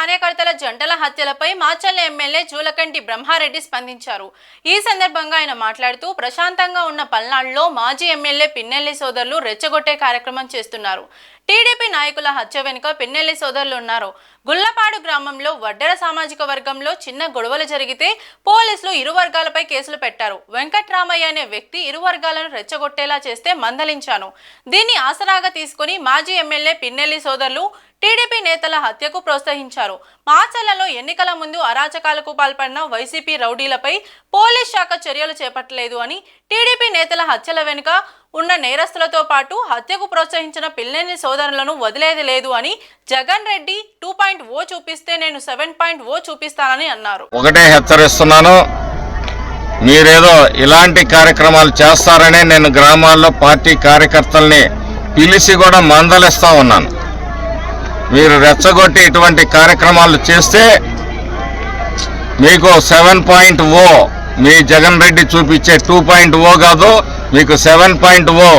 కార్యకర్తల జంటల హత్యలపై మాచర్ల ఎమ్మెల్యే జూలకంటి బ్రహ్మారెడ్డి స్పందించారు. ఈ సందర్భంగా ఆయన మాట్లాడుతూ ప్రశాంతంగా ఉన్న పల్నాడులో మాజీ ఎమ్మెల్యే పిన్నెల్లి సోదరులు రెచ్చగొట్టే కార్యక్రమం చేస్తున్నారు. టీడీపీ నాయకుల హత్య వెనుక పిన్నెల్లి సోదరులు ఉన్నారు. గుల్లపాడు గ్రామంలో వడ్డెర సామాజిక వర్గంలో చిన్న గొడవలు జరిగితే పోలీసులు ఇరు వర్గాలపై కేసులు పెట్టారు. వెంకట్రామయ్య అనే వ్యక్తి ఇరు వర్గాలను రెచ్చగొట్టేలా చేస్తే మందలించాను. దీన్ని ఆసరాగా తీసుకుని మాజీ ఎమ్మెల్యే పిన్నెల్లి సోదరులు టీడీపీ నేతల హత్యకు ప్రోత్సహించారు. మాచర్లలో ఎన్నికల ముందు అరాచకాలకు పాల్పడిన వైసీపీ రౌడీలపై పోలీస్ శాఖ చర్యలు చేపట్టలేదు అని, టీడీపీ నేతల హత్యల వెనుక ఉన్న నేరస్తులతో పాటు హత్యకు ప్రోత్సహించిన పిన్నెల్లి సోదరులను వదిలేది లేదు అని, జగన్ రెడ్డి 2.0 చూపిస్తే నేను 7.0 చూపిస్తానని అన్నారు. ఒకటే హెచ్చరిస్తున్నాను, మీరేదో ఇలాంటి కార్యక్రమాలు చేస్తారనే నేను గ్రామాల్లో పార్టీ కార్యకర్తల్ని పిలిచి కూడా మందలిస్తా ఉన్నాను. మీరు రెచ్చగొట్టి ఇటువంటి కార్యక్రమాలు చేస్తే మీకు 7.0 మీ జగన్ రెడ్డి చూపించే 2.0 కాదు, మీకు 7.0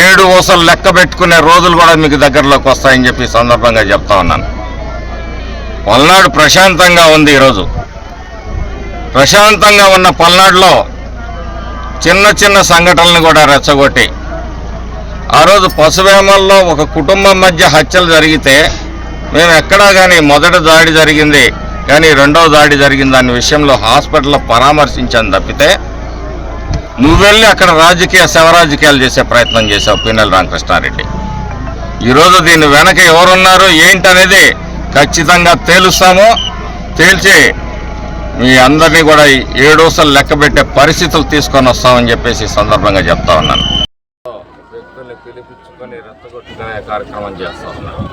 7 ఊసలు లెక్క పెట్టుకునే రోజులు కూడా మీకు దగ్గరలోకి వస్తాయని చెప్పి సందర్భంగా చెప్తా ఉన్నాను. పల్నాడు ప్రశాంతంగా ఉంది. ఈరోజు ప్రశాంతంగా ఉన్న పల్నాడులో చిన్న చిన్న సంఘటనలు కూడా రెచ్చగొట్టి, ఆ రోజు పశువేమల్లో ఒక కుటుంబం మధ్య హత్యలు జరిగితే మేము ఎక్కడా కానీ మొదటి దాడి జరిగింది కానీ రెండవ దాడి జరిగింది అనే విషయంలో హాస్పిటల్లో పరామర్శించాను తప్పితే నువ్వెళ్ళి అక్కడ శవరాజకీయాలు చేసే ప్రయత్నం చేశావు పిన్నెల్లి రామకృష్ణారెడ్డి. ఈరోజు దీని వెనక ఎవరున్నారు ఏంటనేది ఖచ్చితంగా తేలుస్తాము. తేల్చి మీ అందరినీ కూడా 7 ఊసలు లెక్క పెట్టే పరిస్థితులు తీసుకొని వస్తామని చెప్పేసి సందర్భంగా చెప్తా ఉన్నాను. వ్యక్తుల్ని పిలిపించుకొని రెచ్చగొట్టుకునే కార్యక్రమం చేస్తా ఉన్నాను.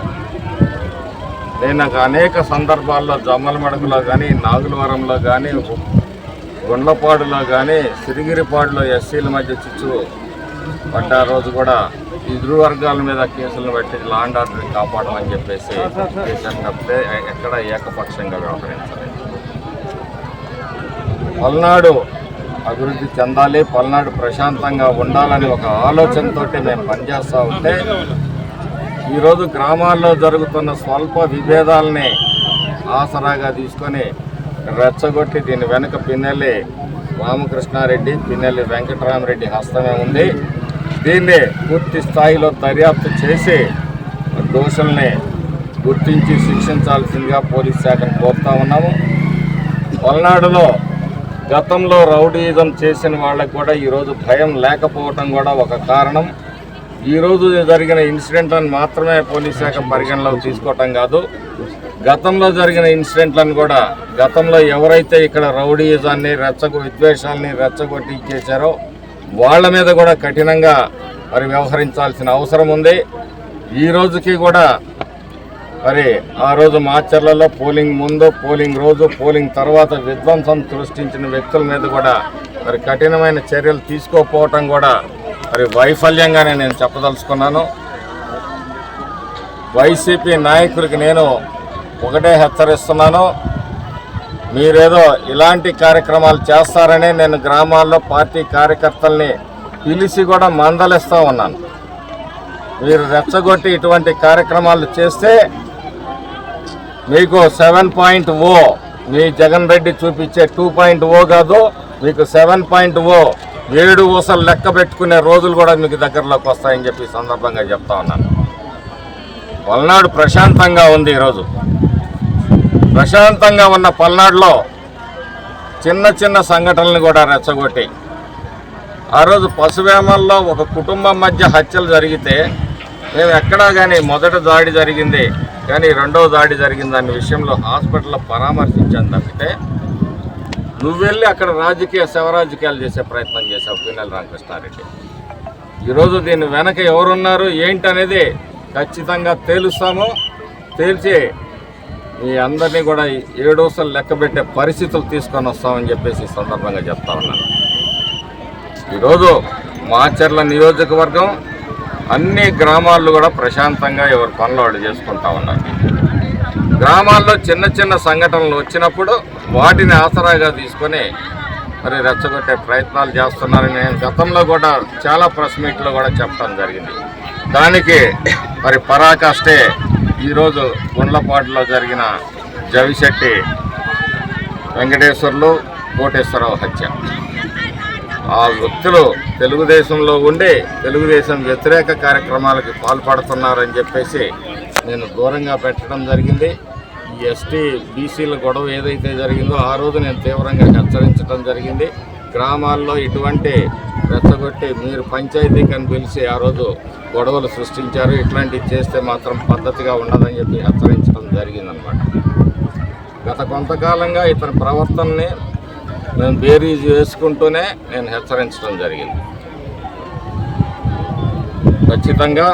నేను అనేక సందర్భాల్లో జమ్మలమడుగులో కానీ, నాగులవరంలో కానీ, గుండ్లపాడులో కానీ, సిరిగిరిపాడులో ఎస్సీల మధ్య చిచ్చు పడ్డ రోజు కూడా ఇరు వర్గాల మీద కేసులను పెట్టి లా అండ్ ఆర్డర్ కాపాడమని చెప్పేసి చేశాను తప్పితే ఎక్కడ ఏకపక్షంగా వ్యవహరించలేదు. పల్నాడు అభివృద్ధి చెందాలి, పల్నాడు ప్రశాంతంగా ఉండాలని ఒక ఆలోచనతో మేము పనిచేస్తూ ఉంటే ఈరోజు గ్రామాల్లో జరుగుతున్న స్వల్ప విభేదాలని ఆసరాగా తీసుకొని రెచ్చగొట్టి దీని వెనుక పిన్నెల్లి రామకృష్ణారెడ్డి, పిన్నెల్లి వెంకట్రామరెడ్డి హస్తమే ఉంది. దీన్ని పూర్తి స్థాయిలో దర్యాప్తు చేసి దోషుల్ని గుర్తించి శిక్షించాల్సిందిగా పోలీస్ శాఖను కోరుతా ఉన్నాము. పల్నాడులో గతంలో రౌడీయిజం చేసిన వాళ్ళకు కూడా ఈరోజు భయం లేకపోవటం కూడా ఒక కారణం. ఈరోజు జరిగిన ఇన్సిడెంట్లను మాత్రమే పోలీస్ శాఖ పరిగణలోకి తీసుకోవటం కాదు, గతంలో జరిగిన ఇన్సిడెంట్లను కూడా, గతంలో ఎవరైతే ఇక్కడ రౌడీయిజాన్ని విద్వేషాలని రెచ్చగొట్టి చేశారో వాళ్ళ మీద కూడా కఠినంగా మరి వ్యవహరించాల్సిన అవసరం ఉంది. ఈ రోజుకి కూడా మరి ఆ రోజు మాచర్లలో పోలింగ్ ముందు, పోలింగ్ రోజు, పోలింగ్ తర్వాత విధ్వంసం సృష్టించిన వ్యక్తుల మీద కూడా మరి కఠినమైన చర్యలు తీసుకోకపోవటం కూడా మరి వైఫల్యంగానే నేను చెప్పదలుచుకున్నాను. వైసీపీ నాయకులకి నేను ఒకటే హెచ్చరిస్తున్నాను, మీరేదో ఇలాంటి కార్యక్రమాలు చేస్తారనే నేను గ్రామాల్లో పార్టీ కార్యకర్తల్ని పిలిచి కూడా మందలిస్తూ ఉన్నాను. మీరు రెచ్చగొట్టి ఇటువంటి కార్యక్రమాలు చేస్తే మీకు 7.0 మీ జగన్ రెడ్డి చూపించే 2.0 కాదు, మీకు 7.0 7 ఊసలు లెక్క పెట్టుకునే రోజులు కూడా మీకు దగ్గరలోకి వస్తాయని చెప్పి సందర్భంగా చెప్తా ఉన్నాను. పల్నాడు ప్రశాంతంగా ఉంది. ఈరోజు ప్రశాంతంగా ఉన్న పల్నాడులో చిన్న చిన్న సంఘటనలు కూడా రెచ్చగొట్టి, ఆ రోజు పశువేమల్లో ఒక కుటుంబం మధ్య హత్యలు జరిగితే మేము ఎక్కడా కానీ మొదటి దాడి జరిగింది కానీ రెండవ దాడి జరిగింది అనే విషయంలో హాస్పిటల్లో పరామర్శించాను తప్పితే నువ్వెళ్ళి అక్కడ శవరాజకీయాలు చేసే ప్రయత్నం చేశావు పిన్నెల్లి రామకృష్ణారెడ్డి. ఈరోజు దీని వెనక ఎవరున్నారు ఏంటనేది ఖచ్చితంగా తేలుస్తాము. తేల్చి మీ అందరినీ కూడా 7 ఊసలు లెక్క పెట్టే పరిస్థితులు తీసుకొని వస్తామని చెప్పేసి సందర్భంగా చెప్తా ఉన్నాను. ఈరోజు మాచర్ల నియోజకవర్గం అన్ని గ్రామాల్లో కూడా ప్రశాంతంగా ఎవరి పనులు వాళ్ళు చేసుకుంటా ఉన్నారు. గ్రామాల్లో చిన్న చిన్న సంఘటనలు వచ్చినప్పుడు వాటిని ఆసరాగా తీసుకొని మరి రెచ్చగొట్టే ప్రయత్నాలు చేస్తున్నారని నేను గతంలో కూడా చాలా ప్రెస్ మీట్లో కూడా చెప్పడం జరిగింది. దానికి మరి పరాకాష్టే ఈరోజు గుండ్లపాడులో జరిగిన జవిశెట్టి వెంకటేశ్వర్లు కోటేశ్వరరావు హత్య. ఆ వ్యక్తులు తెలుగుదేశంలో ఉండి తెలుగుదేశం వ్యతిరేక కార్యక్రమాలకి పాల్పడుతున్నారని చెప్పేసి నేను దూరంగా పెట్టడం జరిగింది. ఈ ఎస్టీ బీసీల గొడవ ఏదైతే జరిగిందో ఆ రోజు నేను తీవ్రంగా హెచ్చరించడం జరిగింది. గ్రామాల్లో ఇటువంటి రెచ్చగొట్టి మీరు పంచాయతీకి అని పిలిచి ఆ రోజు గొడవలు సృష్టించారు, ఇట్లాంటివి చేస్తే మాత్రం పద్ధతిగా ఉండదని చెప్పి హెచ్చరించడం జరిగిందనమాట. గత కొంతకాలంగా ఇతని ప్రవర్తనని నేను బేరీజు వేసుకుంటూనే నేను హెచ్చరించడం జరిగింది. ఖచ్చితంగా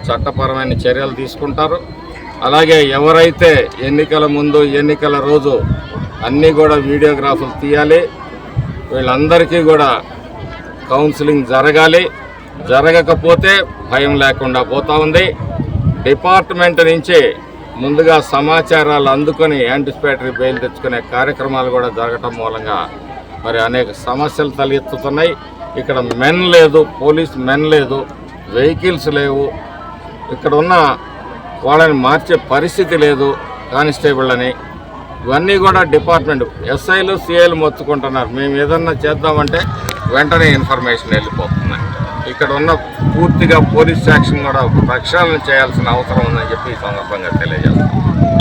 చట్టపరమైన చర్యలు తీసుకుంటారు. అలాగే ఎవరైతే ఎన్నికల ముందు ఎన్నికల రోజు అన్నీ కూడా వీడియోగ్రాఫులు తీయాలి, వీళ్ళందరికీ కూడా కౌన్సిలింగ్ జరగాలి. జరగకపోతే భయం లేకుండా పోతూ ఉంది. డిపార్ట్మెంట్ నుంచి ముందుగా సమాచారాలు అందుకొని యాంటిసిపేటరీ బెయిల్ తెచ్చుకునే కార్యక్రమాలు కూడా జరగటం మూలంగా మరి అనేక సమస్యలు తలెత్తుతున్నాయి. ఇక్కడ మెన్ లేదు, పోలీస్ మెన్ లేదు, వెహికల్స్ లేవు, ఇక్కడ ఉన్న వాళ్ళని మార్చే పరిస్థితి లేదు కానిస్టేబుళ్ళని. ఇవన్నీ కూడా డిపార్ట్మెంట్ ఎస్ఐలు సిఐలు మొత్తుకుంటున్నారు. మేము ఏదన్నా చేద్దామంటే వెంటనే ఇన్ఫర్మేషన్ వెళ్ళిపోతున్నాయి. ఇక్కడ ఉన్న పూర్తిగా పోలీస్ యాక్షన్ కూడా ప్రక్షాళన చేయాల్సిన అవసరం ఉందని చెప్పి ఈ సందర్భంగా తెలియజేస్తాం.